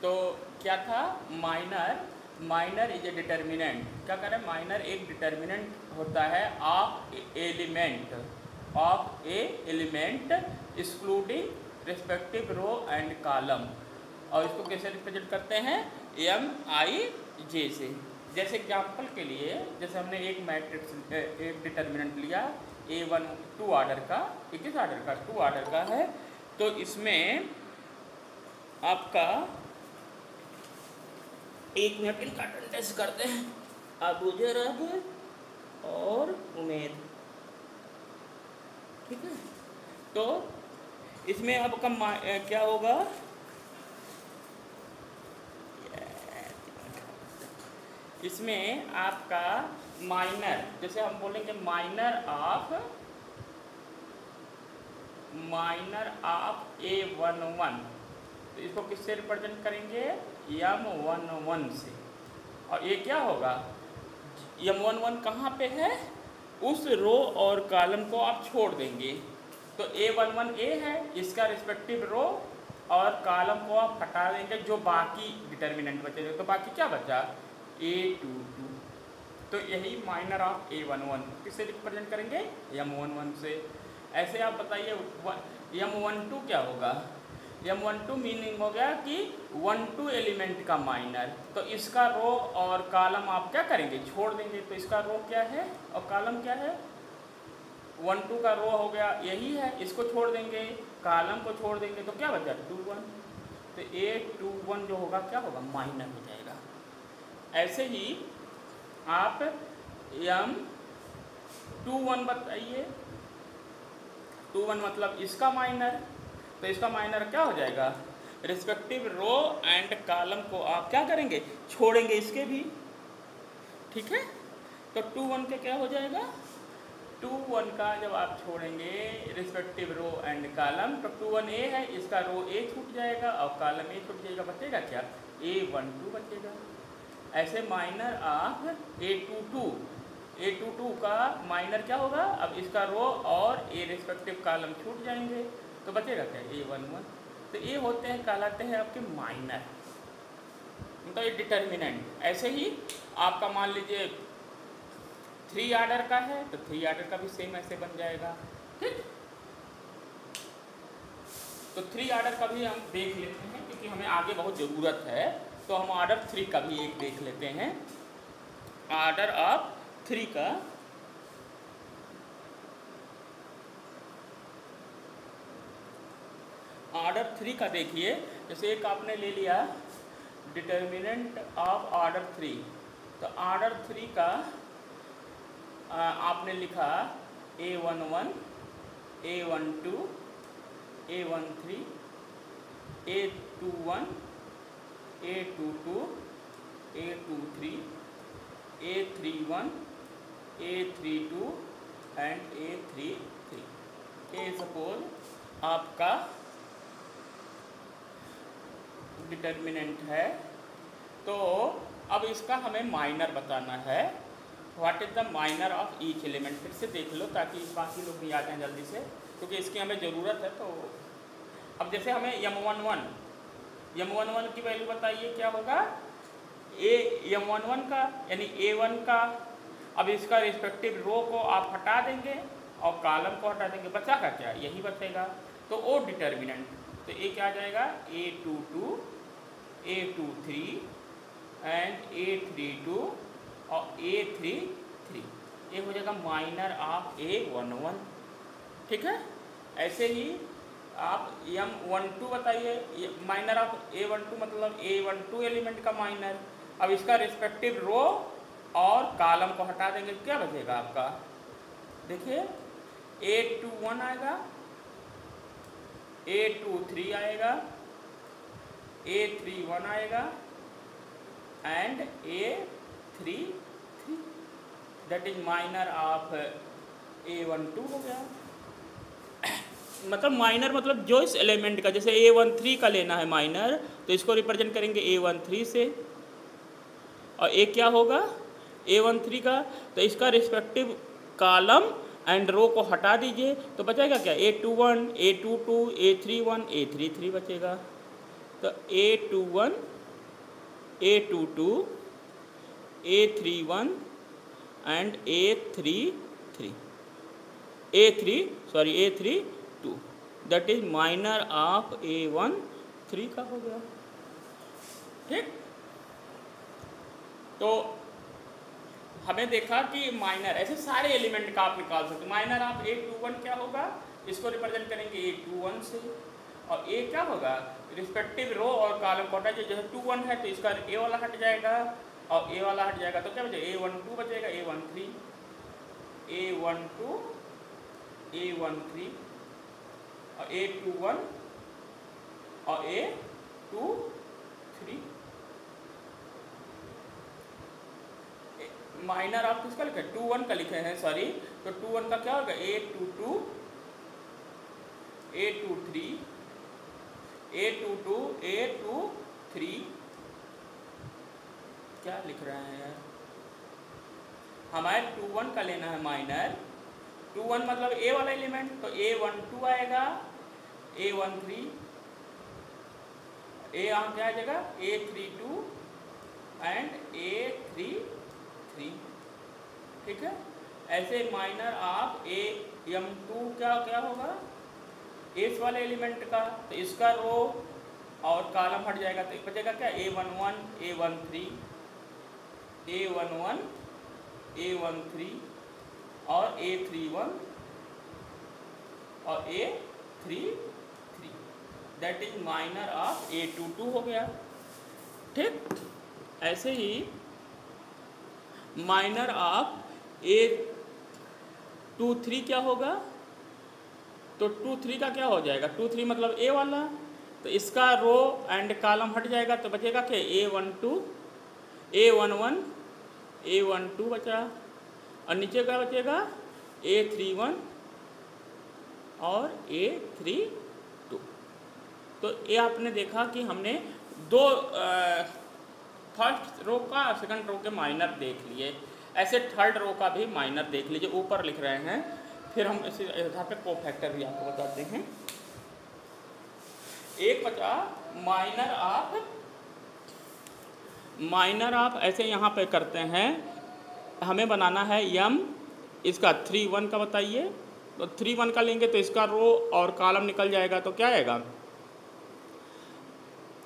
तो क्या था, माइनर इज ए डिटर्मिनेंट। क्या करें, माइनर एक डिटर्मिनेंट होता है of a element excluding respective row and column. और इसको कैसे रिप्रेजेंट करते हैं, MIJ से। जैसे एग्जाम्पल के लिए, जैसे हमने एक मैट्रिक्स एक डिटर्मिनेंट लिया A1 2 ऑर्डर का, ये किस ऑर्डर का, 2 ऑर्डर का है। तो इसमें आपका 1 मिनट इनका अटेंडेंस करते हैं, अबू जरब और उमेद, ठीक है। तो इसमें अब कम क्या होगा, इसमें आपका माइनर, जैसे हम बोलेंगे माइनर ऑफ A11, तो इसको किससे रिप्रेजेंट करेंगे, M11 से। और ये क्या होगा, M11 कहाँ पे है, उस रो और कॉलम को आप छोड़ देंगे। तो A11 A है, इसका रिस्पेक्टिव रो और कॉलम को आप हटा देंगे, जो बाकी डिटर्मिनेंट बचेगा। तो बाकी क्या बचा, A22। तो यही माइनर ऑफ A11 किससे रिप्रेजेंट करेंगे, M11 से। ऐसे आप बताइए M12 क्या होगा, M12 मीनिंग हो गया कि 1-2 एलिमेंट का माइनर। तो इसका रो और कॉलम आप क्या करेंगे, छोड़ देंगे। तो इसका रो क्या है और कॉलम क्या है, 1-2 का रो हो गया यही है, इसको छोड़ देंगे, कॉलम को छोड़ देंगे, तो क्या बचा 2-1। तो A21 जो होगा क्या होगा, माइनर हो जाएगा। ऐसे ही आप M21 बताइए, 21 मतलब इसका माइनर। तो इसका माइनर क्या हो जाएगा, रिस्पेक्टिव रो एंड कॉलम को आप क्या करेंगे, छोड़ेंगे इसके भी, ठीक है। तो 21 के क्या हो जाएगा, 21 का जब आप छोड़ेंगे रिस्पेक्टिव रो एंड कॉलम, तो 21 A है, इसका रो A छूट जाएगा और कॉलम A छूट जाएगा, बचेगा क्या, A12 बचेगा। ऐसे माइनर ऑफ A22 का माइनर क्या होगा, अब इसका रो और A रिस्पेक्टिव कॉलम छूट जाएंगे, तो बचेगा क्या, A11। तो ये होते हैं, कहलाते हैं आपके माइनर, तो ये डिटर्मिनेंट। ऐसे ही आपका मान लीजिए 3 ऑर्डर का है, तो 3 ऑर्डर का भी सेम ऐसे बन जाएगा, ठीक। तो 3 ऑर्डर का भी हम देख लेते हैं, क्योंकि हमें आगे बहुत ज़रूरत है। तो हम ऑर्डर 3 का भी एक देख लेते हैं। ऑर्डर ऑफ 3 का, ऑर्डर 3 का देखिए, जैसे एक आपने ले लिया डिटर्मिनेंट ऑफ ऑर्डर 3। तो ऑर्डर 3 का आपने लिखा A11, A12, A13, A21, A22, A23, A31, A32 and A33। ये सपोज आपका डिटर्मिनेंट है। तो अब इसका हमें माइनर बताना है। What is the minor of each element, फिर से देख लो ताकि बाकी लोग भी आ जाएँ जल्दी से, क्योंकि इसकी हमें ज़रूरत है। तो अब जैसे हमें M11 की वैल्यू बताइए क्या होगा, M11 का यानी A1 का। अब इसका रिस्पेक्टिव रो को आप हटा देंगे और कॉलम को हटा देंगे, बचा का क्या, यही बचेगा। तो ओ डिटर्मिनेंट, तो ये क्या आ जाएगा, A22, A23 एंड A32 और A33। ये हो जाएगा माइनर ऑफ A11, ठीक है। ऐसे ही आप M12 बताइए, माइनर ऑफ A12 मतलब A12 एलिमेंट का माइनर। अब इसका रिस्पेक्टिव रो और कॉलम को हटा देंगे, क्या बचेगा आपका, देखिए A21 आएगा, A23 आएगा, A31 आएगा and A33, that is minor of A12 हो गया। मतलब माइनर मतलब जो इस एलिमेंट का, जैसे A13 का लेना है माइनर, तो इसको रिप्रेजेंट करेंगे A13 से। और ये क्या होगा A13 का, तो इसका रिस्पेक्टिव कॉलम एंड रो को हटा दीजिए, तो बचेगा क्या, A21, A22, A31, A33 बचेगा। तो A21, A22, A31 and A32, that is minor of A13 का हो गया। ठीक, तो हमें देखा कि माइनर ऐसे सारे एलिमेंट का आप निकाल सकते। माइनर ऑफ A21 क्या होगा, इसको रिप्रेजेंट करेंगे A21 से, और A क्या होगा, रिस्पेक्टिव रो और कॉलम को हटा, जैसे 21 है तो इसका A वाला हट जाएगा और A वाला हट जाएगा, तो क्या बचेगा, A12 बचेगा, A13 और A21 और A23। माइनर आप किसका लिखे, 21 का लिखे हैं, सॉरी, तो 21 का क्या होगा, A22, A23 क्या लिख रहे हैं यार, हमारे 21 का लेना है माइनर। 21 मतलब A वाला एलिमेंट, तो A12 आएगा, A13, A यहाँ क्या आ जाएगा, A32 एंड A33। ठीक है, ऐसे माइनर ऑफ AM2 क्या क्या होगा, इस वाले एलिमेंट का, तो इसका रो और कॉलम हट जाएगा, तो बचेगा क्या, A11, A13 और A31 और A33, that is minor of A22 हो गया। ठीक, ऐसे ही माइनर ऑफ A23 क्या होगा, तो 23 का क्या हो जाएगा, 23 मतलब A वाला, तो इसका रो एंड कॉलम हट जाएगा, तो बचेगा क्या, A12 बचा, और नीचे क्या बचेगा, A31 और A32। तो ये आपने देखा कि हमने दो फर्स्ट रो का सेकंड रो के माइनर देख लिए, ऐसे थर्ड रो का भी माइनर देख लीजिए, ऊपर लिख रहे हैं। फिर हम इसी आधार पे कोफैक्टर भी आपको बताते हैं। एक बचा माइनर ऑफ ऐसे यहाँ पे करते हैं, हमें बनाना है यम, इसका 3-1 का बताइए, तो 3-1 का लेंगे तो इसका रो और कॉलम निकल जाएगा, तो क्या आएगा,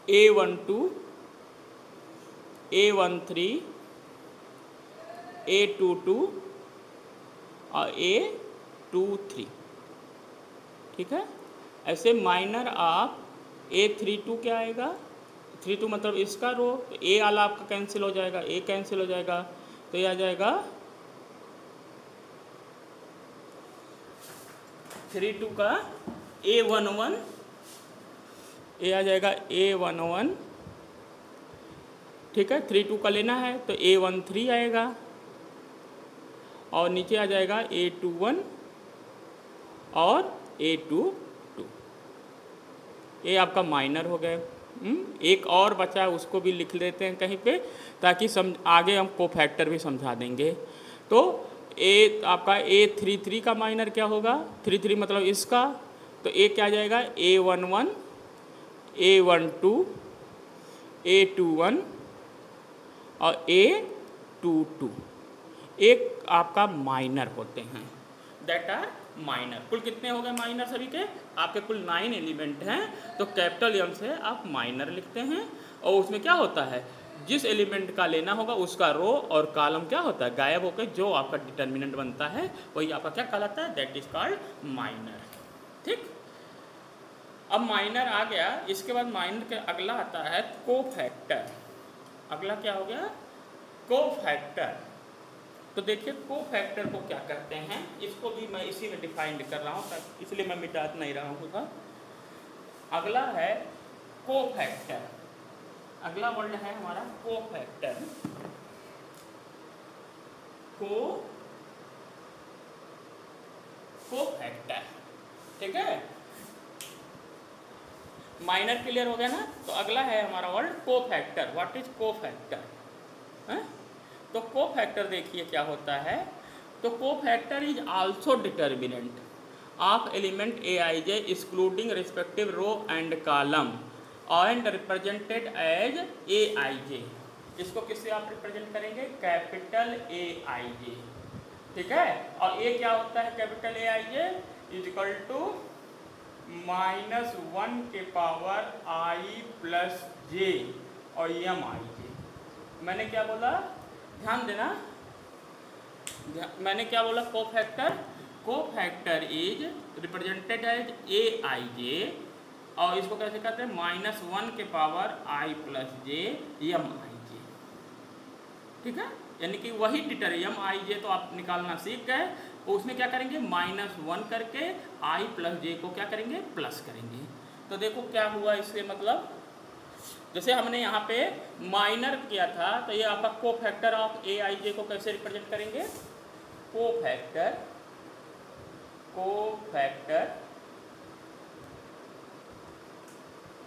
A12, A13, A22 और A23। ठीक है, ऐसे माइनर ऑफ A32 क्या आएगा, 32 मतलब इसका रो, तो A वाला आपका कैंसिल हो जाएगा, A कैंसिल हो जाएगा, तो ये आ जाएगा 32 का A11, ये आ जाएगा A11। ठीक है, 32 का लेना है तो A13 आएगा, और नीचे आ जाएगा A21 और A22। ये आपका माइनर हो गए। एक और बचा है, उसको भी लिख लेते हैं कहीं पे, ताकि आगे हम कोफैक्टर भी समझा देंगे। तो आपका A33 का माइनर क्या होगा, 33 मतलब इसका, तो A क्या आ जाएगा, A11, A12, A21 और A22। एक आपका माइनर होते हैं, दैट आर माइनर। कुल कितने हो गए माइनर सभी के, आपके कुल 9 एलिमेंट हैं। तो कैपिटल एम से आप माइनर लिखते हैं, और उसमें क्या होता है, जिस एलिमेंट का लेना होगा उसका रो और कॉलम क्या होता है, गायब होकर जो आपका डिटर्मिनेंट बनता है वही आपका क्या कहलाता है, दैट इज कॉल्ड माइनर। ठीक, अब माइनर आ गया, इसके बाद माइनर के अगला आता है कोफैक्टर। अगला क्या हो गया, कोफैक्टर। तो देखिए कोफैक्टर को क्या कहते हैं, इसको भी मैं इसी में डिफाइंड कर रहा हूँ, इसलिए मैं मिटा नहीं रहा हूँ। अगला है कोफैक्टर, अगला वर्ड है हमारा कोफैक्टर। कोफैक्टर, ठीक है, माइनर क्लियर हो गया ना। तो अगला है हमारा word cofactor. What is cofactor, तो कोफैक्टर देखिए क्या होता है। तो cofactor is also determinant of element Aij excluding respective row and column and represented as Aij। इसको किससे आप रिप्रेजेंट करेंगे? कैपिटल ए आई जे, ठीक है। और ये क्या होता है? Capital A I J is equal to -1 के पावर आई प्लस जे और एम आई जे। मैंने क्या बोला? ध्यान देना, मैंने क्या बोला? Cofactor is represented as A I J, और इसको कैसे कहते हैं? -1 के power I plus J M I J, ठीक है। यानी कि वही डिटर एम आई जे तो आप निकालना सीख गए, तो उसमें क्या करेंगे? -1 करके आई प्लस जे को क्या करेंगे? प्लस करेंगे। तो देखो क्या हुआ इससे, मतलब जैसे हमने यहाँ पे माइनर किया था, तो ये आपका कोफैक्टर ऑफ ए आई जे को कैसे रिप्रेजेंट करेंगे? कोफैक्टर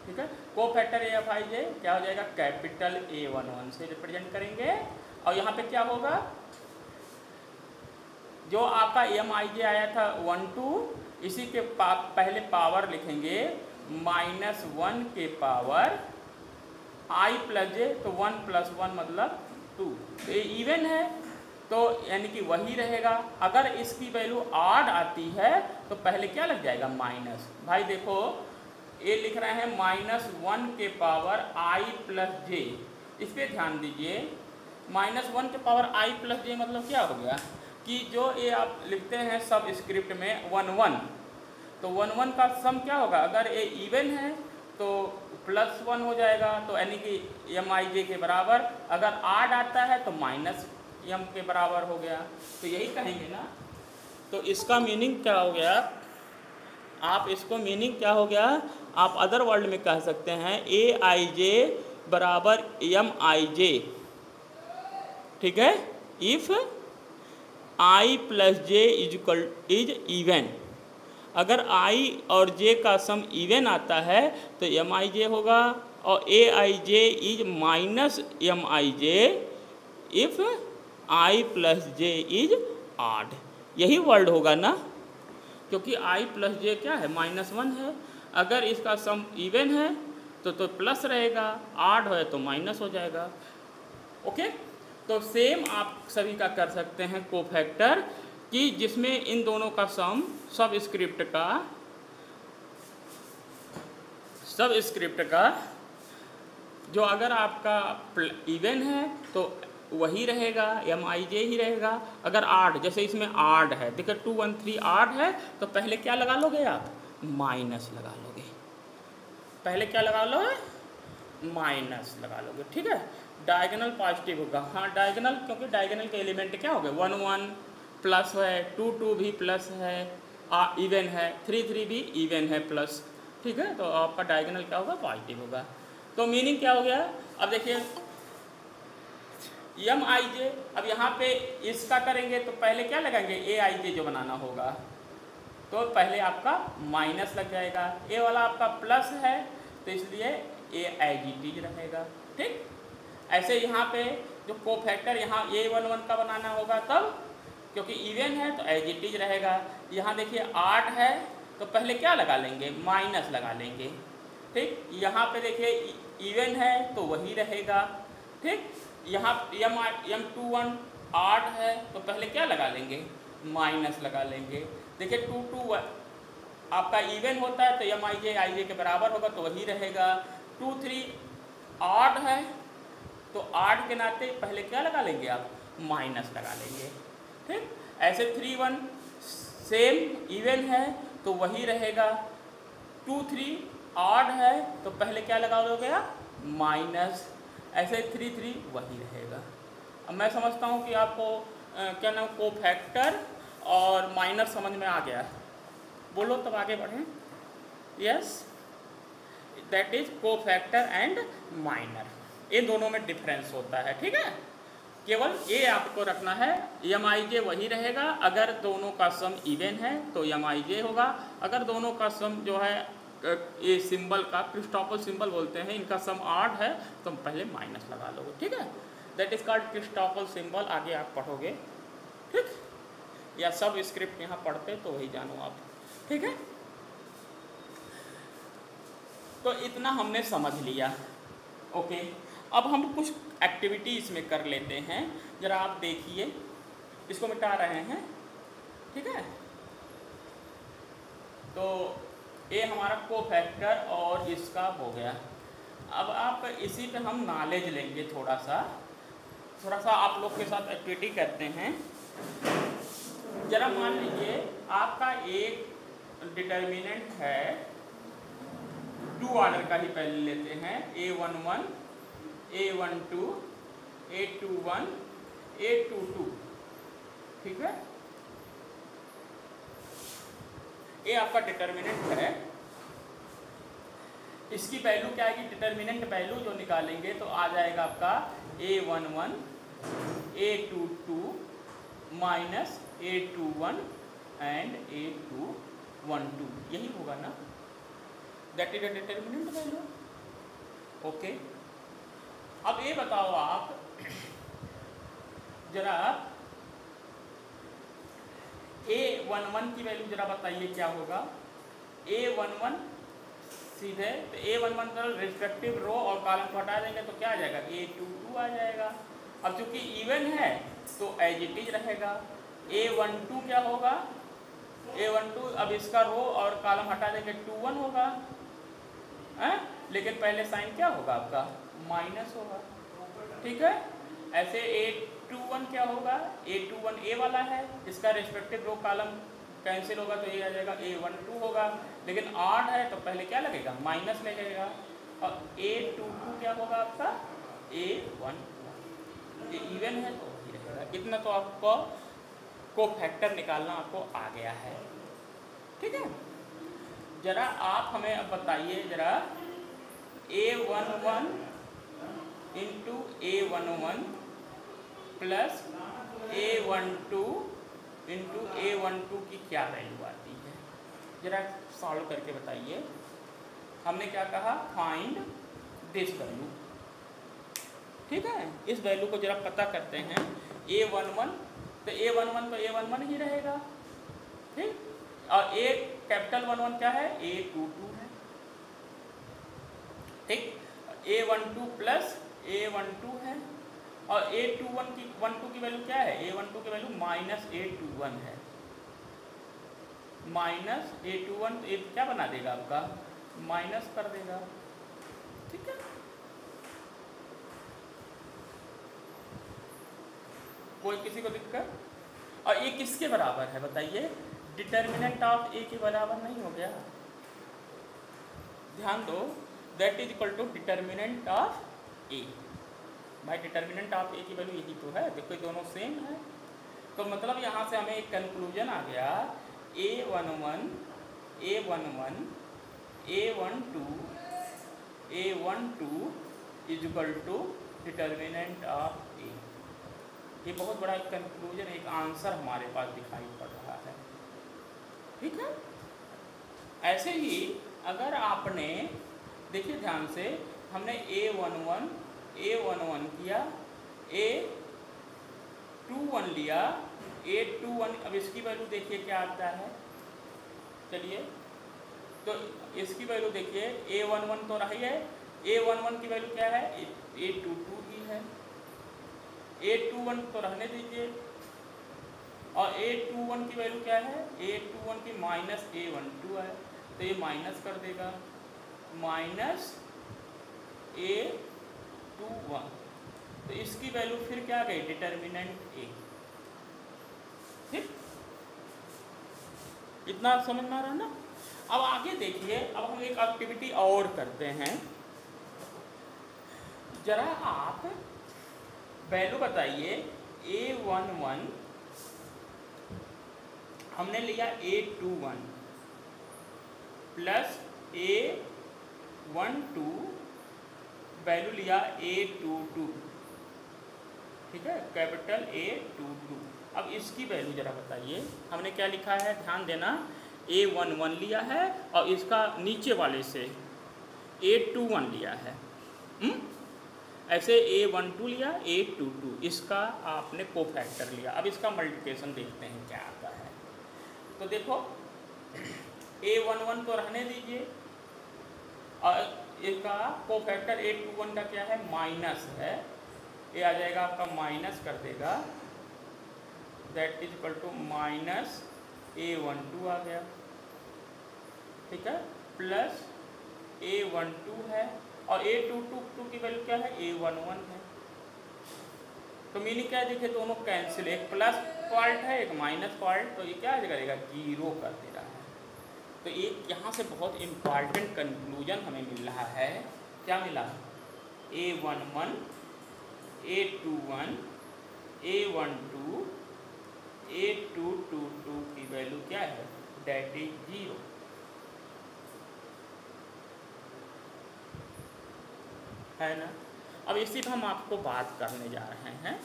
ठीक है, कोफैक्टर ए एफ आई जे क्या हो जाएगा? कैपिटल A11 से रिप्रेजेंट करेंगे। और यहाँ पे क्या होगा? जो आपका एम आई जे आया था 1 2, इसी के पहले पावर लिखेंगे -1 के पावर आई प्लस जे, तो 1 + 1 मतलब 2, तो ये इवन है, तो यानी कि वही रहेगा। अगर इसकी वैल्यू ऑड आती है तो पहले क्या लग जाएगा? माइनस। भाई देखो ये लिख रहे हैं -1 के पावर आई प्लस जे, इस पर ध्यान दीजिए। -1 के पावर आई प्लस जे मतलब क्या हो गया? कि जो ये आप लिखते हैं सब स्क्रिप्ट में 1 1, तो 1 1 का सम क्या होगा? अगर ये इवन है तो +1 हो जाएगा, तो यानी कि एम आई जे के बराबर। अगर ऑड आता है तो -m के बराबर हो गया, तो यही कहेंगे ना। तो इसका मीनिंग क्या हो गया? आप इसको मीनिंग क्या हो गया? आप अदर वर्ल्ड में कह सकते हैं ए आई जे बराबर एम आई जे, ठीक है। If I plus J is even, अगर आई और जे का सम इवन आता है तो एम आई जे होगा, और A I J is -M I J if I plus J is odd. यही वर्ड होगा ना, क्योंकि आई प्लस जे क्या है? -1 है। अगर इसका सम इवन है तो प्लस रहेगा, ऑड है तो माइनस हो जाएगा। ओके, तो सेम आप सभी का कर सकते हैं कोफैक्टर, कि जिसमें इन दोनों का सम सब स्क्रिप्ट का जो अगर आपका इवन है तो वही रहेगा, एम आई जे ही रहेगा। अगर ऑड, जैसे इसमें ऑड है, देखिए 2 1 3 ऑड है, तो पहले क्या लगा लोगे आप? माइनस लगा लोगे। पहले क्या लगा लो? माइनस लगा लोगे, ठीक है। डायगोनल पॉजिटिव होगा, हाँ डायगोनल, क्योंकि डायगोनल के एलिमेंट क्या हो गए? 1 1 प्लस है, 2 2 भी प्लस है, इवन है, 3 3 भी इवन है प्लस, ठीक है। तो आपका डायगोनल क्या होगा? पॉजिटिव होगा। तो मीनिंग क्या हो गया? अब देखिए एम आई जे, अब यहाँ पे इसका करेंगे तो पहले क्या लगाएंगे? ए आई जे जो बनाना होगा, तो पहले आपका माइनस लग जाएगा। ए वाला आपका प्लस है तो इसलिए ए एज इट इज रहेगा, ठीक। ऐसे यहाँ पे जो कोफैक्टर यहाँ A11 का बनाना होगा तब, क्योंकि इवन है तो एज इट इज रहेगा। यहाँ देखिए 8 है तो पहले क्या लगा लेंगे? माइनस लगा लेंगे, ठीक। यहाँ पे देखिए इवन है तो वही रहेगा, ठीक। यहाँ M21 8 है तो पहले क्या लगा लेंगे? माइनस लगा लेंगे। देखिए 2 2 आपका इवन होता है तो एम आई जे के बराबर होगा तो वही रहेगा। 2 3 8 है तो 8 के नाते पहले क्या लगा लेंगे आप? माइनस लगा लेंगे, ठीक। ऐसे 3 1 सेम इवन है तो वही रहेगा। 2 3 ऑड है तो पहले क्या लगा लोगे आप? माइनस। ऐसे 3 3 वही रहेगा। अब मैं समझता हूँ कि आपको क्या नाम कोफैक्टर और माइनर समझ में आ गया, बोलो तब आगे बढ़ें। Yes, that is cofactor and minor, इन दोनों में डिफरेंस होता है, ठीक है। केवल ये आपको रखना है, एम आई जे वही रहेगा। अगर दोनों का सम इवन है तो एम आई जे होगा। अगर दोनों का सम जो है ये सिंबल का क्रिस्टोफल सिंबल बोलते हैं, इनका सम ऑड है तो पहले माइनस लगा लोगे, ठीक है। That is called Christoffel symbol. आगे आप पढ़ोगे, ठीक, या सब स्क्रिप्ट यहाँ पढ़ते तो वही जानो आप, ठीक है। तो इतना हमने समझ लिया, ओके। अब हम कुछ एक्टिविटी इसमें कर लेते हैं, ज़रा आप देखिए, इसको मिटा रहे हैं, ठीक है। तो ये हमारा कोफैक्टर और इसका हो गया। अब आप इसी पे हम नॉलेज लेंगे, थोड़ा सा आप लोग के साथ एक्टिविटी करते हैं। जरा मान लीजिए आपका एक डिटर्मिनेंट है, 2 ऑर्डर का ही पहले लेते हैं, A11, A12, A21, A22, ठीक है। ये आपका डिटर्मिनेंट है। इसकी वैल्यू क्या आएगी, डिटर्मिनेंट वैल्यू जो निकालेंगे तो आ जाएगा आपका A11, A22 minus A21 and A212, यही होगा ना, that is the determinant value. Okay, अब ये बताओ आप जरा A11 की वैल्यू जरा बताइए क्या होगा। A11 सीधे तो A11 का रिस्पेक्टिव रो और कॉलम को हटा देंगे तो क्या आ जाएगा, A22 आ जाएगा। अब चूंकि इवन है तो एज इट इज रहेगा। A12 क्या होगा, A12 अब इसका रो और कॉलम हटा देंगे 21 होगा, है? लेकिन पहले साइन क्या होगा आपका, माइनस होगा, ठीक है। ऐसे A21 क्या होगा, A21 A वाला है, इसका रिस्पेक्टिव रो कॉलम कैंसिल होगा तो ये आ जाएगा A12 होगा, लेकिन ऑड है तो पहले क्या लगेगा, माइनस लगेगा। और A22 क्या होगा आपका, A12, ये इवन है तो वही रहेगा। इतना तो आपको कोफैक्टर निकालना आपको आ गया है, ठीक है। जरा आप हमें अब बताइए जरा, A11 into A11 plus A12 into A12 की क्या वैल्यू आती है, जरा सॉल्व करके बताइए। हमने क्या कहा, फाइंड दिस वैल्यू, ठीक है। इस वैल्यू को जरा पता करते हैं। A11 तो A11 तो A11 ही रहेगा, ठीक। और A कैपिटल 11 क्या है, A22 है, ठीक। A12 प्लस A12 है, और A12 की वैल्यू क्या है, A12 की वैल्यू माइनस A21 है, माइनस A21 तो क्या बना देगा आपका, माइनस कर देगा, ठीक है। कोई किसी को दिक्कत। और ये किसके बराबर है बताइए, डिटर्मिनेंट ऑफ A के बराबर नहीं हो गया, ध्यान दो, that is equal to determinant of A। भाई डिटर्मिनेंट ऑफ A की वैल्यू यही तो है, देखो ये दोनों सेम है, तो मतलब यहाँ से हमें एक कंक्लूजन आ गया, A11, A12 is equal to determinant of A। ये बहुत बड़ा एक कंक्लूजन, एक आंसर हमारे पास दिखाई पड़ रहा है, ठीक है। ऐसे ही अगर आपने देखिए ध्यान से, हमने A11 किया, A21 लिया, A21, अब इसकी वैल्यू देखिए क्या आता है, चलिए तो इसकी वैल्यू देखिए, A11 तो रही है, A11 की वैल्यू क्या है, A22 ही है, A21 तो रहने दीजिए, और A21 की वैल्यू क्या है, A21 की माइनस A12 है, तो ये माइनस कर देगा, माइनस A21, तो इसकी वैल्यू फिर क्या आ गई, डिटर्मिनेंट A, ठीक। इतना समझ में आ रहा है ना। अब आगे देखिए, अब हम एक एक्टिविटी और करते हैं, जरा आप वैल्यू बताइए, A11 हमने लिया A21 प्लस A12 वैल्यू लिया A22, ठीक है, कैपिटल A22। अब इसकी वैल्यू जरा बताइए, हमने क्या लिखा है, ध्यान देना, A11 लिया है और इसका नीचे वाले से A21 लिया है, ऐसे A12 लिया, A22, इसका आपने कोफैक्टर लिया। अब इसका मल्टीप्लिकेशन देखते हैं क्या आता है। तो देखो A11 तो रहने दीजिए, और इसका कोफैक्टर A21 का क्या है, माइनस है, ये आ जाएगा आपका माइनस कर देगा, that is equal to minus A12 आ गया, ठीक है, प्लस A12 है और A22 की वैल्यू क्या है, A11 है। तो मीनिंग क्या है, देखिए दोनों कैंसिल, एक प्लस पार्ट है एक माइनस पार्ट, तो ये क्या करेगा, जीरो कर दे रहा है। तो एक यहाँ से बहुत इम्पॉर्टेंट कंक्लूजन हमें मिल रहा है, क्या मिला, A11, A21, A12, A222 की वैल्यू क्या है, डेट इज जीरो, है ना। अब इसी पर हम आपको बात करने जा रहे हैं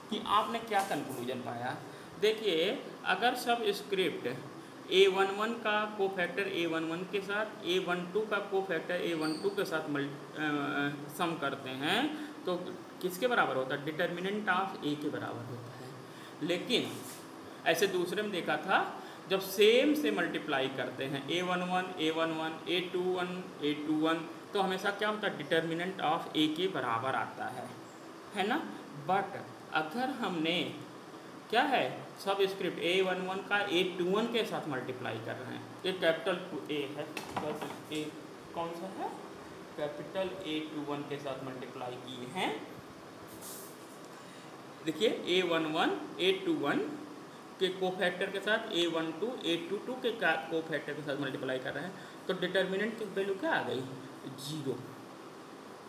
कि आपने क्या कंक्लूजन पाया। देखिए अगर सब स्क्रिप्ट A11 का कोफैक्टर A11 के साथ A12 का कोफैक्टर A12 के साथ सम करते हैं तो किसके बराबर होता है, डिटर्मिनेंट ऑफ A के बराबर होता है। लेकिन ऐसे दूसरे में देखा था जब सेम से मल्टीप्लाई करते हैं A11 A11 A21 A21 तो हमेशा क्या होता है, डिटर्मिनेंट ऑफ A के बराबर आता है ना। बट अगर हमने क्या है सब स्क्रिप्ट A11 का A21 के साथ मल्टीप्लाई कर रहे हैं, ये कैपिटल A है, कैपिटल A कौन सा है, कैपिटल A21 के साथ मल्टीप्लाई किए हैं। देखिए A11 A21 के कोफैक्टर के साथ A12 A22 के कोफैक्टर के साथ मल्टीप्लाई कर रहे हैं, तो डिटर्मिनेंट की वैल्यू क्या आ गई, जीरो,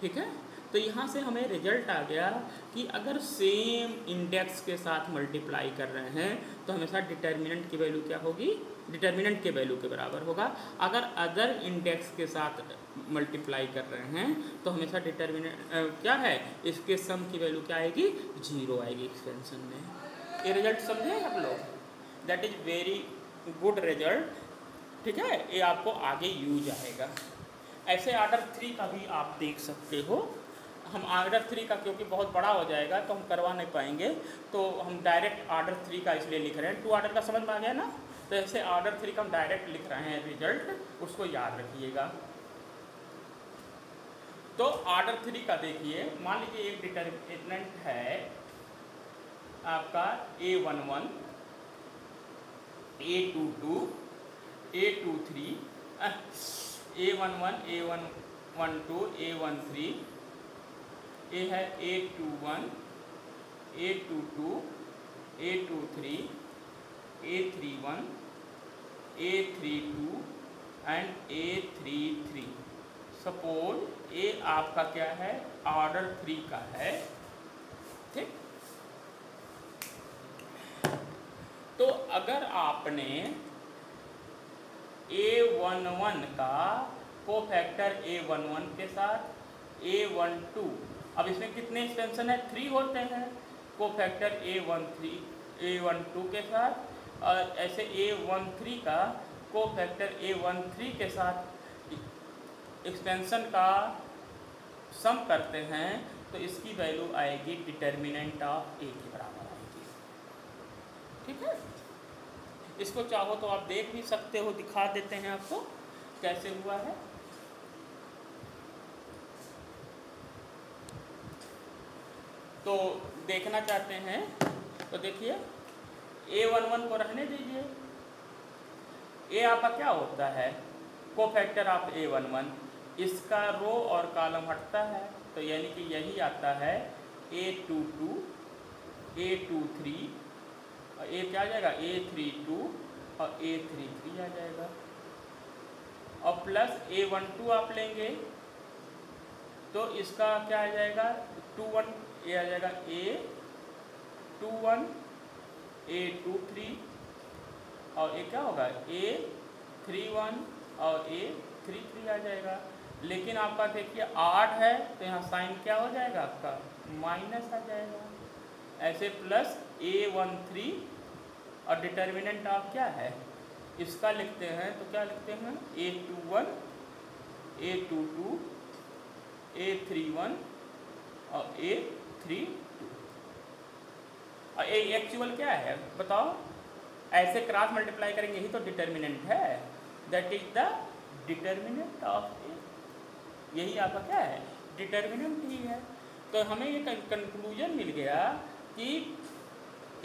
ठीक है। तो यहाँ से हमें रिजल्ट आ गया कि अगर सेम इंडेक्स के साथ मल्टीप्लाई कर रहे हैं तो हमेशा डिटर्मिनेंट की वैल्यू क्या होगी, डिटर्मिनेंट के वैल्यू के बराबर होगा। अगर अदर इंडेक्स के साथ मल्टीप्लाई कर रहे हैं तो हमेशा डिटर्मिनेंट क्या है, इसके सम की वैल्यू क्या आएगी, जीरो आएगी एक्सपेंशन में। ये रिजल्ट समझे आप लोग, that is very good result, ठीक है, ये आपको आगे यूज आएगा। ऐसे ऑर्डर 3 का भी आप देख सकते हो। हम ऑर्डर 3 का क्योंकि बहुत बड़ा हो जाएगा तो हम करवा नहीं पाएंगे, तो हम डायरेक्ट ऑर्डर 3 का इसलिए लिख रहे हैं। 2 ऑर्डर का समझ में आ गया ना, तो ऐसे ऑर्डर 3 का हम डायरेक्ट लिख रहे हैं रिजल्ट, उसको याद रखिएगा। तो ऑर्डर 3 का देखिए, मान लीजिए एक डिटर्मिनेंट है आपका A11 A22 A23 A11 A12 A13, ये है A21 A22 A23 A31 A32 and A33। Suppose ये आपका क्या है, ऑर्डर 3 का है, ठीक। तो अगर आपने A11 का कोफैक्टर A11 के साथ A12, अब इसमें कितने एक्सपेंशन है, 3 होते हैं कोफैक्टर A12 के साथ, और ऐसे A13 का कोफैक्टर A13 के साथ एक्सपेंशन का सम करते हैं तो इसकी वैल्यू आएगी डिटर्मिनेंट ऑफ A के बराबर आएगी, ठीक है। इसको चाहो तो आप देख भी सकते हो, दिखा देते हैं आपको कैसे हुआ है। तो देखना चाहते हैं तो देखिए A11 को रहने दीजिए, ये आपका क्या होता है, कोफैक्टर ऑफ A11, इसका रो और कॉलम हटता है तो यानी कि यही आता है A22 A23 और ये क्या आ जाएगा A32 और A33 आ जाएगा, और प्लस A12 आप लेंगे तो इसका क्या आ जाएगा 21, ये आ जाएगा A21 A23 और ये क्या होगा A31 और A33 आ जाएगा। लेकिन आपका देखिए 8 है तो यहाँ साइन क्या हो जाएगा आपका, माइनस आ जाएगा। ऐसे प्लस A13 और डिटर्मिनेंट आप क्या है इसका लिखते हैं तो क्या लिखते हैं A21 A22 A31 और A32। और ए एक्चुअल क्या है बताओ, ऐसे क्रॉस मल्टीप्लाई करेंगे ही तो डिटर्मिनेंट है, that is the determinant of A. यही आपका क्या है, डिटर्मिनेंट ही है। तो हमें ये कंक्लूजन मिल गया कि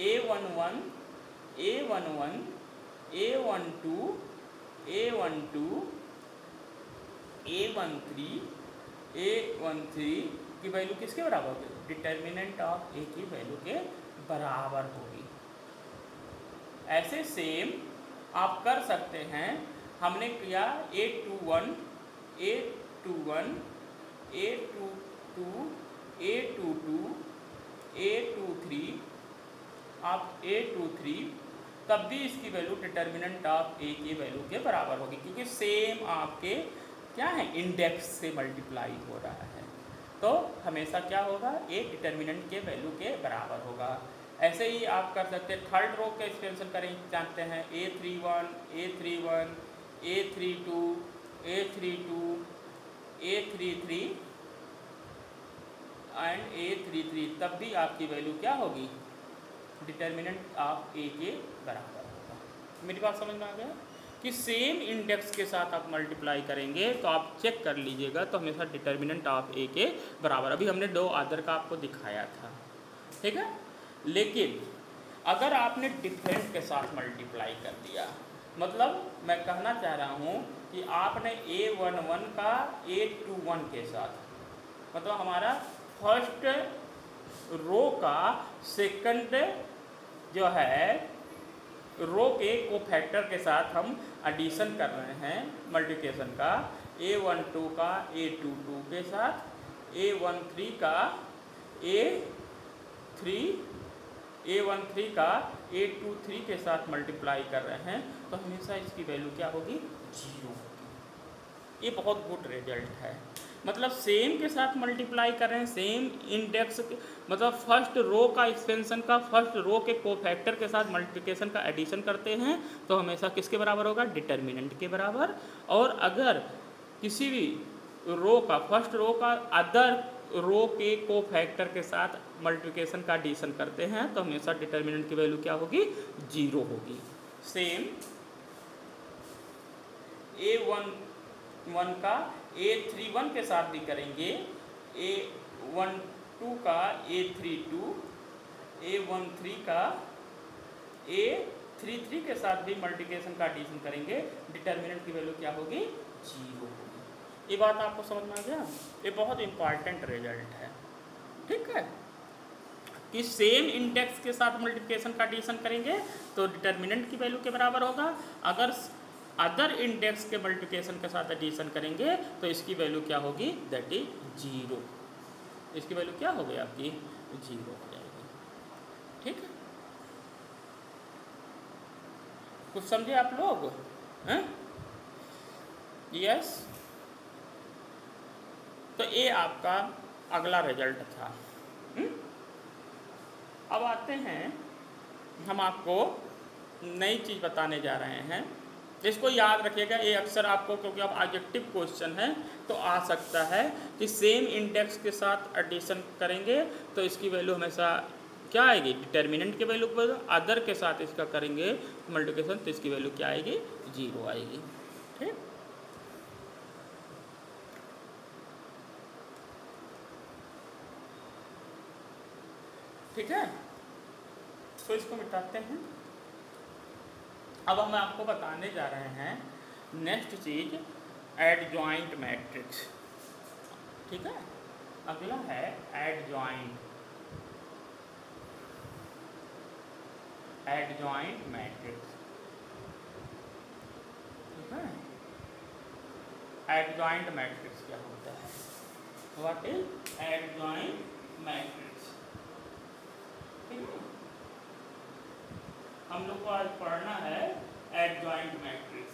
A11, A11, A12, A12, A13, A13 की वैल्यू किसके बराबर होगी, डिटर्मिनेंट ऑफ ए की वैल्यू के बराबर होगी। ऐसे सेम आप कर सकते हैं। हमने किया A21, A21, A22, A22, A23, आप A23 तब भी इसकी वैल्यू डिटर्मिनेंट ऑफ ए की वैल्यू के बराबर होगी, क्योंकि सेम आपके क्या है, इंडेक्स से मल्टीप्लाई हो रहा है। तो हमेशा क्या होगा, ए डिटर्मिनेंट के वैल्यू के बराबर होगा। ऐसे ही आप कर सकते हैं, थर्ड रो का एक्सपेंशन करें जानते हैं, A31, A31, A32, A32, A33 and A33 तब भी आपकी वैल्यू क्या होगी, डिटर्मिनेंट ऑफ ए के बराबर होगा। मेरी बात समझ में आ गया कि सेम इंडेक्स के साथ आप मल्टीप्लाई करेंगे तो आप चेक कर लीजिएगा तो हमेशा डिटर्मिनेंट ऑफ ए के बराबर। अभी हमने दो अदर का आपको दिखाया था, ठीक है। लेकिन अगर आपने डिफरेंट के साथ मल्टीप्लाई कर दिया, मतलब मैं कहना चाह रहा हूँ कि आपने A11 का A21 के साथ, मतलब हमारा फर्स्ट रो का सेकंड जो है रो के कोफैक्टर के साथ हम एडिशन कर रहे हैं मल्टीप्लिकेशन का, A12 का A22 के साथ, A13 का A13 का A23 के साथ मल्टीप्लाई कर रहे हैं, तो हमेशा इसकी वैल्यू क्या होगी, 0 होगी। ये बहुत गुड रिजल्ट है। मतलब सेम के साथ मल्टीप्लाई कर रहे हैं, सेम इंडेक्स, मतलब फर्स्ट रो का एक्सपेंशन का फर्स्ट रो के कोफैक्टर के साथ मल्टीप्लिकेशन का एडिशन करते हैं तो हमेशा किसके बराबर होगा, डिटर्मिनेंट के बराबर। और अगर किसी भी रो का फर्स्ट रो का अदर रो के कोफैक्टर के साथ मल्टीप्लिकेशन का एडिशन करते हैं तो हमेशा डिटर्मिनेंट की वैल्यू क्या होगी, 0 होगी। सेम A11 का A31 के साथ भी करेंगे, A12 का A32, A13 का A33 के साथ भी मल्टीप्लिकेशन का एडिशन करेंगे, डिटर्मिनेंट की वैल्यू क्या होगी, 0 होगी। ये बात आपको समझ में आ गया। ये बहुत इंपॉर्टेंट रिजल्ट है, ठीक है, कि सेम इंडेक्स के साथ मल्टीप्लिकेशन का एडिशन करेंगे तो डिटर्मिनेंट की वैल्यू के बराबर होगा। अगर अदर इंडेक्स के मल्टीप्लिकेशन के साथ एडिशन करेंगे तो इसकी वैल्यू क्या होगी, दैट इज 0। इसकी वैल्यू क्या हो गई आपकी, 0 हो जाएगी, ठीक है। कुछ समझे आप लोग हैं? यस। तो ये आपका अगला रिजल्ट था। अब आते हैं, हम आपको नई चीज़ बताने जा रहे हैं। इसको याद रखिएगा, ये अक्सर आपको, क्योंकि अब ऑब्जेक्टिव क्वेश्चन है तो आ सकता है कि सेम इंडेक्स के साथ एडिशन करेंगे तो इसकी वैल्यू हमेशा क्या आएगी, डिटर्मिनेंट की वैल्यू पर। अदर के साथ इसका करेंगे मल्टीप्लिकेशन तो इसकी वैल्यू क्या आएगी, 0 आएगी, ठीक। ठीक है, तो इसको मिटाते हैं। अब हम आपको बताने जा रहे हैं नेक्स्ट चीज, एडजॉइंट मैट्रिक्स, ठीक है। अगला है एडजॉइंट मैट्रिक्स, ठीक है। एडजॉइंट मैट्रिक्स क्या होता है, व्हाट इज एडजॉइंट मैट्रिक्स, ठीक है। हम लोग को आज पढ़ना है एडजॉइंट मैट्रिक्स,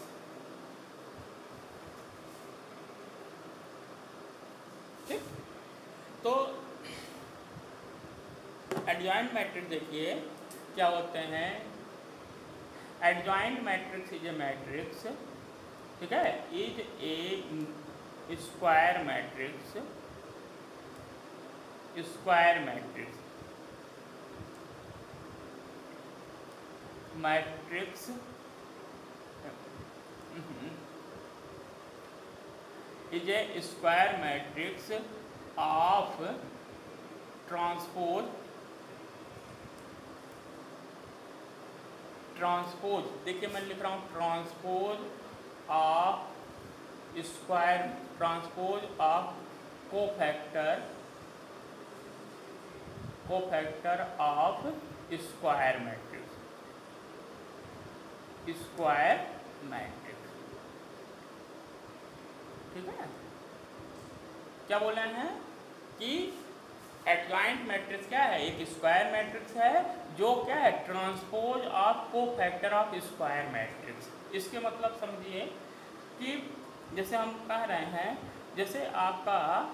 ठीक। तो एडजॉइंट मैट्रिक्स देखिए क्या होते हैं। Adjoint matrix is a matrix, ठीक है, is a square matrix, is a square matrix of transpose देखिए मैं लिख रहा हूँ transpose of square transpose of cofactor of square matrix. ठीक है, क्या बोल रहे हैं कि एडजॉइंट मैट्रिक्स क्या है, एक स्क्वायर मैट्रिक्स है जो क्या है transpose of cofactor of square matrix. इसके मतलब समझिए कि जैसे हम कह रहे हैं जैसे आपका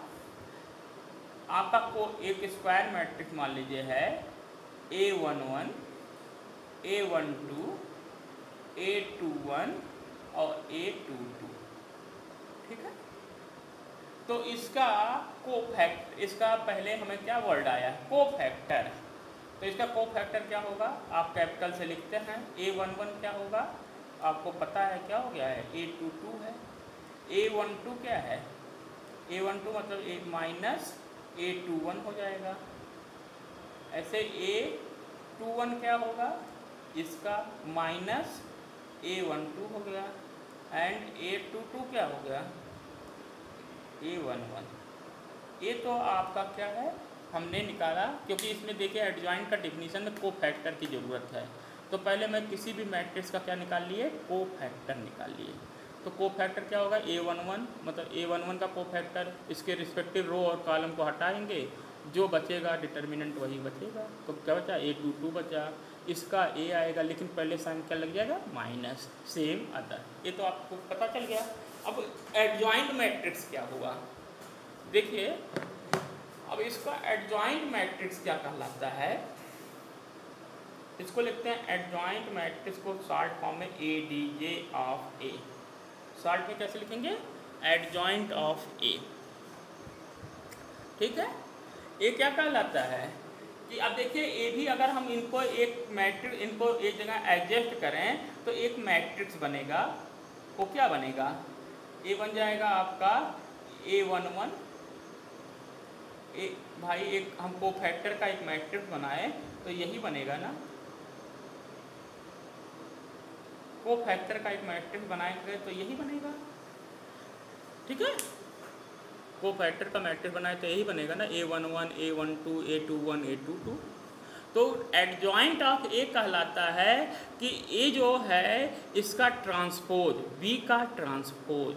को एक स्क्वायर मैट्रिक्स मान लीजिए है A11 A12 A21 और A22। ठीक है, तो इसका पहले हमें क्या वर्ड आया कोफैक्टर, तो इसका कोफैक्टर क्या होगा आप कैपिटल से लिखते हैं। A11 क्या होगा आपको पता है क्या हो गया है A22 है। A12 क्या है A12 मतलब एक माइनस A21 हो जाएगा। ऐसे A21 क्या होगा इसका माइनस A12 हो गया एंड A22 क्या हो गया A11। ये तो आपका क्या है हमने निकाला, क्योंकि इसमें देखिए एडजॉइंट का डिफिनीशन में कोफैक्टर की ज़रूरत है। तो पहले मैं किसी भी मैट्रिक्स का क्या निकाल लिए कोफैक्टर निकाल लिए। तो कोफैक्टर क्या होगा A11 मतलब A11 का कोफैक्टर, इसके रिस्पेक्टिव रो और कॉलम को हटाएंगे जो बचेगा डिटर्मिनेंट वही बचेगा। तो क्या बचा A22 बचा, इसका A आएगा लेकिन पहले साइन क्या लग जाएगा माइनस सेम अदर। ये तो आपको पता चल गया। अब एडजॉइंट मैट्रिक्स क्या हुआ देखिए, अब इसका एडजॉइंट मैट्रिक्स क्या कहलाता है, इसको लिखते हैं एडजॉइंट मैट्रिक्स को शॉर्ट फॉर्म में ADJ ऑफ A। शॉर्ट में कैसे लिखेंगे एडजॉइंट ऑफ A। ठीक है, ये क्या कहलाता है कि अब देखिए ये भी अगर हम इनको एक मैट्रिक्स इनको एक जगह एडजस्ट करें तो एक मैट्रिक्स बनेगा। वो क्या बनेगा ये बन जाएगा आपका A11 भाई एक हम कोफैक्टर का एक मैट्रिक्स बनाए तो यही बनेगा ना, कोफैक्टर का एक मैट्रिक्स बनाएंगे तो यही बनेगा। ठीक है, कोफैक्टर का मैट्रिक्स बनाए तो यही बनेगा ना A11 A12 A21 A22। तो एडजॉइंट ऑफ A कहलाता है कि A जो है इसका ट्रांसपोज B का ट्रांसपोज,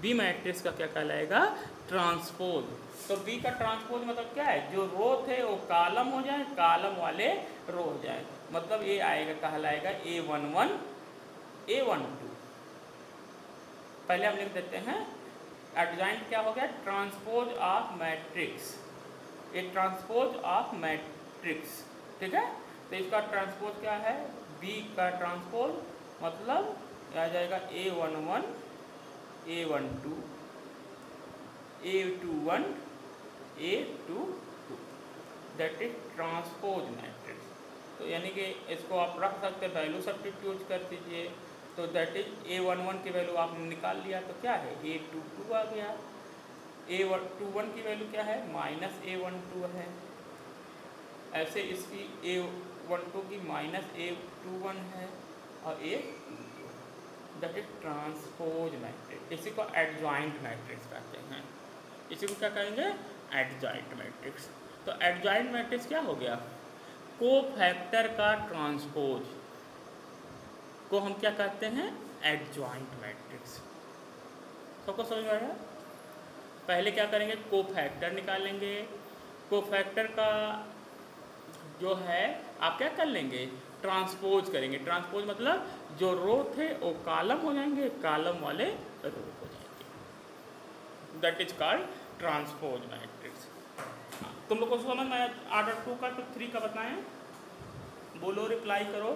B मैट्रिक्स का क्या कहलाएगा ट्रांसपोज। तो B का ट्रांसपोज मतलब क्या है जो रो थे वो कॉलम हो जाए, कॉलम वाले रो हो जाए, मतलब ये आएगा कहलाएगा A11 A12। पहले हम लिख देते हैं एडजॉइंट क्या हो गया ट्रांसपोज ऑफ मैट्रिक्स, ये ट्रांसपोज ऑफ मैट्रिक्स। ठीक है, तो इसका ट्रांसपोज क्या है B का ट्रांसपोज मतलब आ जाएगा A11 A12 A21 A22, that is transpose matrix. तो यानी कि इसको आप रख सकते हैं वैल्यू सब्स्टिट्यूट कर दीजिए, तो दैट इज A11 की वैल्यू आपने निकाल लिया तो क्या है A22 आ गया, A21 की वैल्यू क्या है माइनस A12 है, ऐसे इसकी A12 की माइनस A21 है और A22, that is transpose matrix. इसी को एडजॉइंट मैट्रिक्स कहते हैं, इसी को क्या कहेंगे एडजॉइंट मैट्रिक्स। तो एडजॉइंट मैट्रिक्स क्या हो गया कोफैक्टर का ट्रांसपोज को हम क्या कहते हैं एडजॉइंट मैट्रिक्स। सबको समझ में आया। पहले क्या करेंगे कोफैक्टर निकालेंगे, कोफैक्टर का जो है आप क्या कर लेंगे ट्रांसपोज करेंगे, ट्रांसपोज मतलब जो रो थे वो कॉलम हो जाएंगे, कॉलम वाले रो हो जाएंगे, that is called transpose matrix. तुम लोग को समझ में आया ऑर्डर 2 का, तो 3 का बताएं, बोलो रिप्लाई करो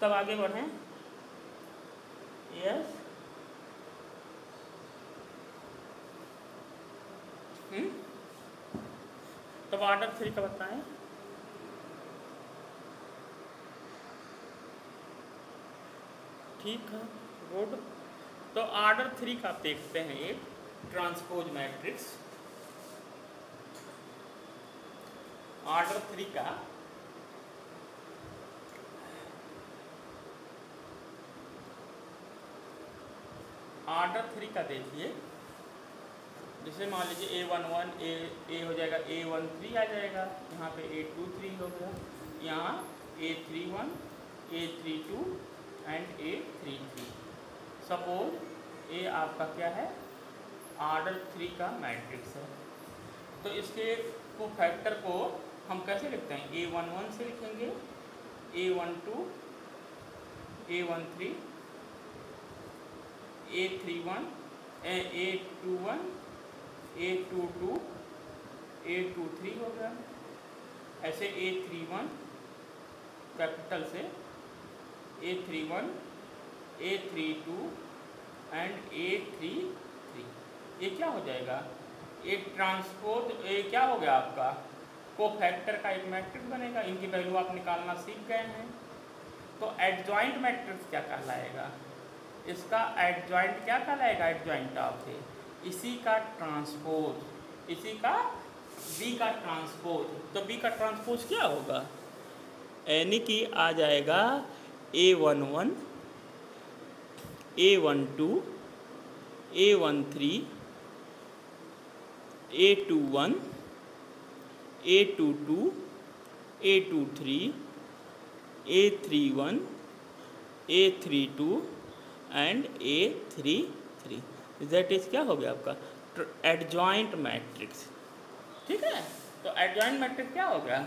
तब आगे बढ़ें। यस तब ऑर्डर 3 का बताएं। ठीक है, गुड। तो ऑर्डर 3 का देखते हैं एक ट्रांसपोज मैट्रिक्स। ऑर्डर 3 का देखिए, जैसे मान लीजिए A11 ए हो जाएगा, A13 आ जाएगा, यहाँ पे A23 हो गया, यहाँ A31, A32 and A33। Suppose ए आपका क्या है, ऑर्डर 3 का मैट्रिक्स है। तो इसके को फैक्टर को हम कैसे लिखते हैं, A11 से लिखेंगे, A12, A13, A31, A21, A22, A23 हो गया। ऐसे A31 कैपिटल से, A31, A32 एंड A33, ये क्या हो जाएगा, एक ट्रांसपोज, ये क्या हो गया आपका कोफैक्टर का एक मैट्रिक्स बनेगा। इनकी वैल्यू आप निकालना सीख गए हैं। तो एडजॉइंट मैट्रिक्स क्या कहलाएगा, इसका एडजॉइंट क्या कहलाएगा, एडजॉइंट ऑफ है इसी का ट्रांसपोज, इसी का बी का ट्रांसपोज। तो बी का ट्रांसपोज क्या होगा, यानी कि आ जाएगा A11, A12, A13, A21, A22, A23, A31, A32 and A33। That is क्या हो गया आपका एडजॉइंट मैट्रिक्स। ठीक है, तो एडजॉइंट मैट्रिक्स क्या हो गया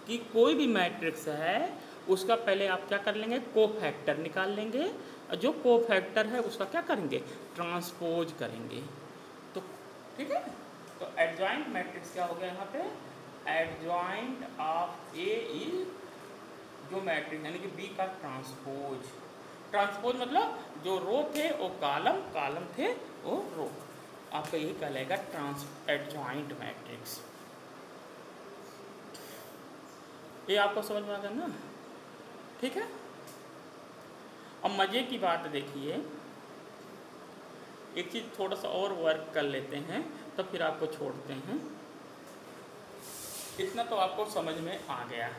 कि कोई भी मैट्रिक्स है उसका पहले आप क्या कर लेंगे, कोफैक्टर निकाल लेंगे, और जो कोफैक्टर है उसका क्या करेंगे, ट्रांसपोज करेंगे। तो ठीक है, तो एडजॉइंट मैट्रिक्स क्या हो गया यहाँ पे, एडजॉइंट ऑफ ए इज जो मैट्रिक्स यानी कि बी का ट्रांसपोज। ट्रांसपोज मतलब जो रो थे वो कॉलम, कॉलम थे वो रो, आपका यही कहलाएगा एडजॉइंट मैट्रिक्स। ये आपको समझ में आ गया ना, ठीक है। अब मज़े की बात देखिए, एक चीज़ थोड़ा सा और वर्क कर लेते हैं तो फिर आपको छोड़ते हैं। इतना तो आपको समझ में आ गया,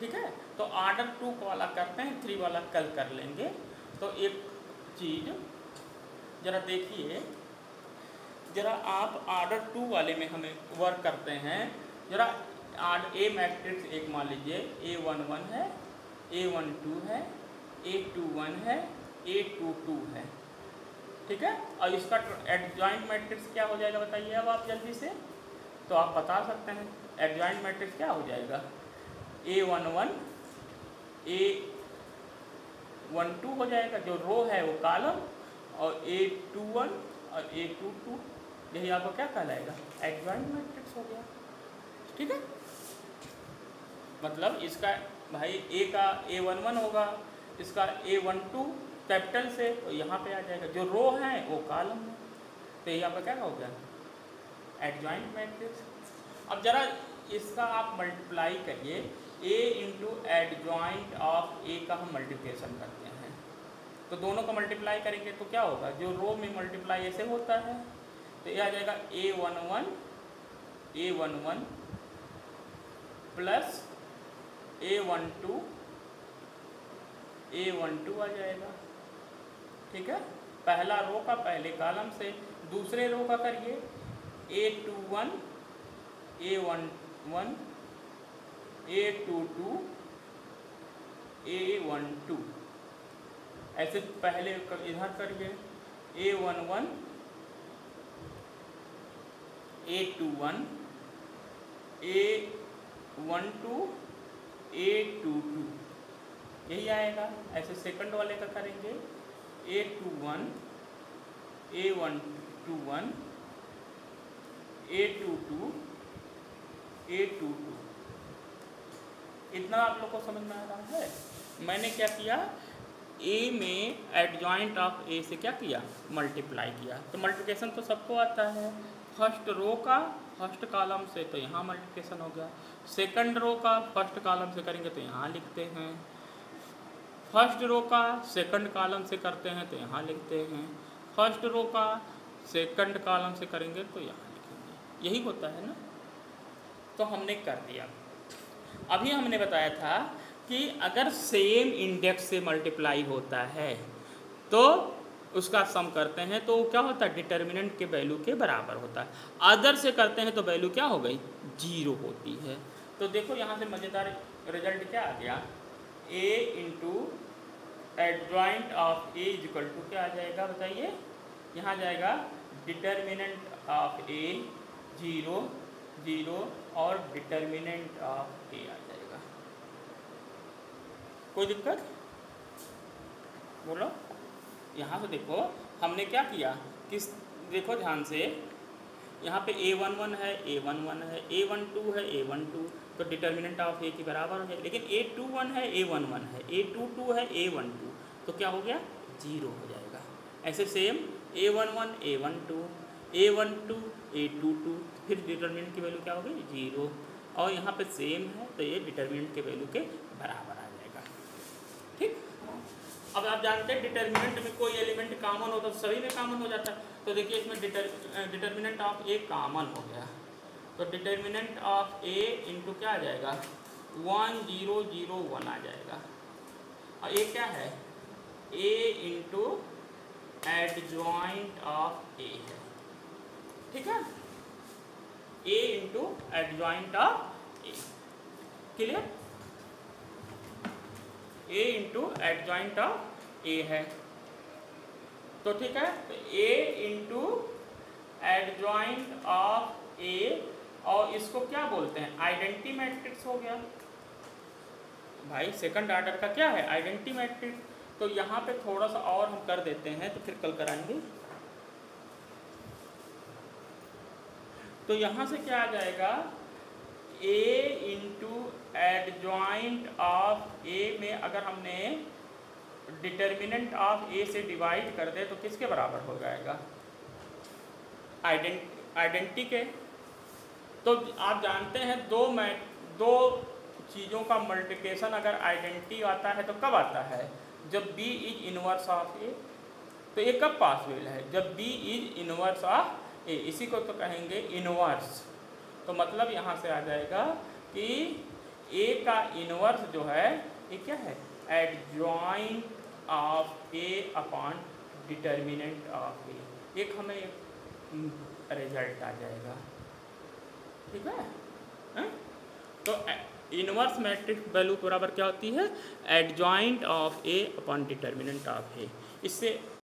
ठीक है। तो ऑर्डर 2 वाला करते हैं, 3 वाला कल कर लेंगे। तो एक चीज़ ज़रा देखिए, ज़रा आप ऑर्डर 2 वाले में हमें वर्क करते हैं। ज़रा ए मैट्रिक्स एक मान लीजिए A11 है, A12 है, A21 है, A22 है, ठीक है। और इसका एडजॉइंट मैट्रिक्स क्या हो जाएगा बताइए अब आप जल्दी से। तो आप बता सकते हैं एडजॉइंट मैट्रिक्स क्या हो जाएगा, A11, A12 हो जाएगा, जो रो है वो कॉलम, और A21 और A22, यही आपको क्या कहलाएगा, एडजॉइंट मैट्रिक्स हो गया, ठीक है। मतलब इसका भाई ए का A11 होगा, इसका A12 कैपिटल से, तो यहाँ पे आ जाएगा, जो रो है वो कॉलम है, तो यही आपका क्या हो गया, एडजॉइंट मैट्रिक्स। अब जरा इसका आप मल्टीप्लाई करिए, ए इंटू एडजॉइंट ऑफ ए का हम मल्टीप्लिकेशन करते हैं, तो दोनों का मल्टीप्लाई करेंगे तो क्या होगा, जो रो में मल्टीप्लाई ऐसे होता है, तो ये आ जाएगा A11 प्लस A12 आ जाएगा, ठीक है। पहला रो का पहले कॉलम से, दूसरे रो का करिए A21, A11, A22, A12, ऐसे पहले इधर करिए A11, A21, A12, A22, यही आएगा। ऐसे सेकंड वाले का करेंगे A21, A121, A22, A22। इतना आप लोग को समझ में आ रहा है। मैंने क्या किया, ए में एडजॉइंट ऑफ ए से क्या किया, मल्टीप्लाई किया। तो मल्टीप्लिकेशन तो सबको आता है, फर्स्ट रो का फर्स्ट कॉलम से, तो यहाँ मल्टीप्लिकेशन हो गया। सेकंड रो का फर्स्ट कॉलम से करेंगे तो यहाँ लिखते हैं, फर्स्ट रो का सेकंड कॉलम से करते हैं तो यहाँ लिखते हैं, फर्स्ट रो का सेकंड कॉलम से करेंगे तो यहाँ लिखेंगे, यही होता है ना। तो हमने कर दिया। अभी हमने बताया था कि अगर सेम इंडेक्स से मल्टीप्लाई होता है तो उसका सम करते हैं तो क्या होता है, डिटर्मिनेंट के वैल्यू के बराबर होता है। अदर से करते हैं तो वैल्यू क्या हो गई, 0 होती है। तो देखो यहाँ से मज़ेदार रिजल्ट क्या आ गया, a into adjoint of a is equal to क्या आ जाएगा बताइए, यहाँ जाएगा डिटर्मिनेंट ऑफ a 0 0 और डिटर्मिनेंट ऑफ a आ जाएगा। कोई दिक्कत बोलो। यहाँ से देखो हमने क्या किया, किस देखो ध्यान से, यहाँ पे a11 है a11 है, a12 है a12, तो डिटर्मिनेंट ऑफ a के बराबर है। लेकिन a21 है a11 है, a22 है a12, तो क्या हो गया 0 हो जाएगा। ऐसे same a11 a12 a12 a22, फिर डिटर्मिनेंट की वैल्यू क्या हो गई 0, और यहाँ पे सेम है तो ये डिटर्मिनेंट के वैल्यू के बराबर आ जाएगा। ठीक। अब आप जानते हैं डिटर्मिनेंट में कोई एलिमेंट कॉमन हो तो सभी में कॉमन हो जाता है। तो देखिए इसमें डिटर्मिनेंट ऑफ ए कॉमन हो गया, तो डिटर्मिनेंट ऑफ ए इंटू क्या आ जाएगा 1 0 0 1 आ जाएगा। और ये क्या है, A into adjoint of A है। ठीक है, A into adjoint of A, clear. A into adjoint of A है, तो ठीक है, तो A into adjoint of A, और इसको क्या बोलते हैं आइडेंटिटी मैट्रिक्स हो गया भाई। सेकंड ऑर्डर का क्या है आइडेंटिटी मैट्रिक्स। तो यहाँ पे थोड़ा सा और हम कर देते हैं, तो फिर कल कराएंगे। तो यहाँ से क्या आ जाएगा, ए इंटू एडजॉइंट ऑफ ए में अगर हमने डिटर्मिनेंट ऑफ ए से डिवाइड कर दे तो किसके बराबर हो जाएगा, आइडेंटिटी के। तो आप जानते हैं दो चीज़ों का मल्टीप्लिकेशन अगर आइडेंटिटी आता है तो कब आता है, जब b is inverse of a। तो ये कब पॉसिबल है, जब b is inverse of a, इसी को तो कहेंगे इनवर्स। तो मतलब यहाँ से आ जाएगा कि a का इनवर्स जो है ये क्या है, adjoint of a upon determinant of a। एक हमें रिजल्ट आ जाएगा, ठीक है। तो इनवर्स मैट्रिक्स वैल्यू बराबर क्या होती है, adjoint of A upon determinant of A. इससे